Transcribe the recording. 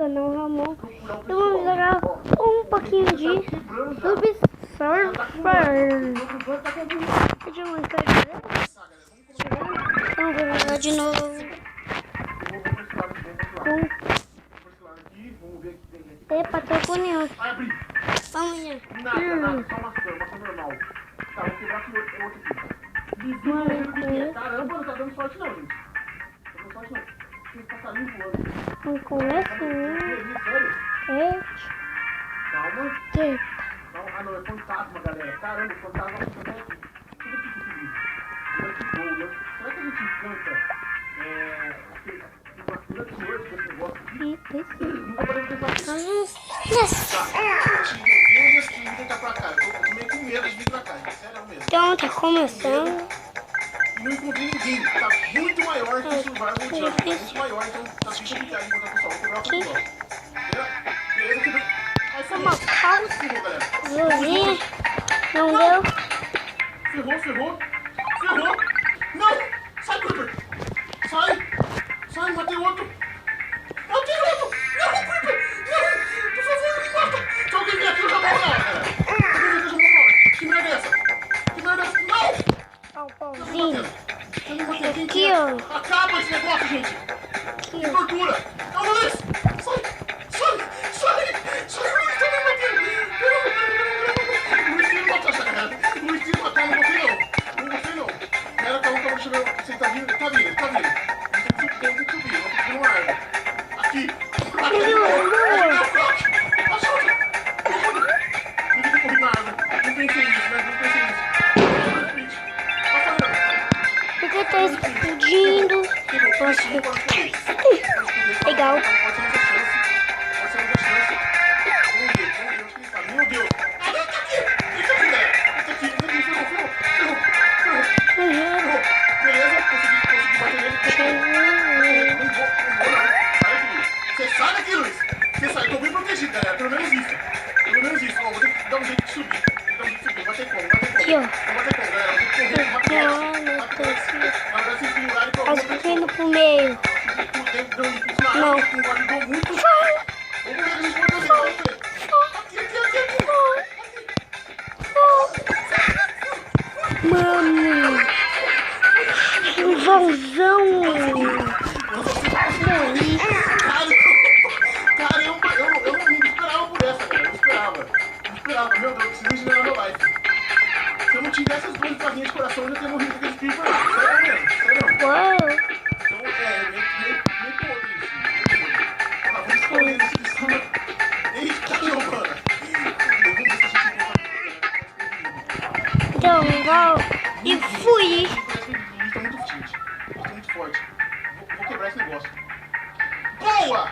canal Ramon. Eu vou jogar um pouquinho de Surfer. Deixa eu mostrar aqui. Então vou jogar de novo. Epa, tô com nenhum. Vamos lá. Nada, só maçã normal. Tá, vou quebrar aqui outro aqui. Caramba, não tá dando sorte não, gente. Não tá dando sorte não. Tem passarinho voando. Vamos começar. Calma. Eita. Ah não, é fantasma, galera. Caramba, fantasma vai ficar aqui. Tudo aqui que vídeo. Lucky Bowl, né? Será que a gente encanta aquele Lucky Word desse negócio aqui? Nunca parei de pensar nisso. Tá. Vou tentar pra cá. Eu tô meio com medo de vir pra cá, sério mesmo. Então tá começando. Não encontrei ninguém. Tá muito maior que o Survival Jungle. Tá muito maior, então tá bem complicado encontrar o pessoal. Vou quebrar o pessoal. Beleza, quebrou. Aí foi uma pausa, galera. Não deu. Ferrou. Não! Sai, Creeper! Sai, matei outro! Não, Creeper! Não! Por favor, não me mata! Se alguém vier aqui, eu já morro na hora, galera. Que merda é essa? Não! Pauzinho. Aqui, ó. Acaba esse negócio, gente! Que tortura! Não, Luiz! Sai! Luiz, tá me batendo! Luiz, não mata essa galera! Luiz, não matar, não gostei não! Pera, calma, deixa eu ver. Você tá vindo? Tá vindo. Tem que subir, vou subir numa árvore. Aqui! Ajuda! Devia ter corrido na árvore. Não pensei nisso, né? Porque tá explodindo. Nossa. Legal. Pode ser muita chance. Meu Deus! Ele tá aqui, galera! Ferrou! Beleza, consegui bater nele. Você sai daqui, Luiz! Você sai, tô bem protegido, galera. Pelo menos isso. Ó, vou ter que dar um jeito de subir. Não vai ter como, Aqui, ó. Não vai ter como, galera. Vou ter que correr rápido. Agora vocês pendurarem pra alguma pessoa. Indo pro meio. Não. Vamos ver o que a gente pode fazer. Mano. Um vãozão. Caramba, eu não esperava por essa, galera. Não esperava. Meu Deus, preciso regenerar meu life. Se eu não tivesse as duas barrinhas de coração, eu já teria morrido com aquele creeper. Sério. Uau. Então, meio podre isso. Vamos escolher isso de cima. Eita, Giovana. Então, igual. E fui. Tá muito forte. Vou quebrar esse negócio. Boa!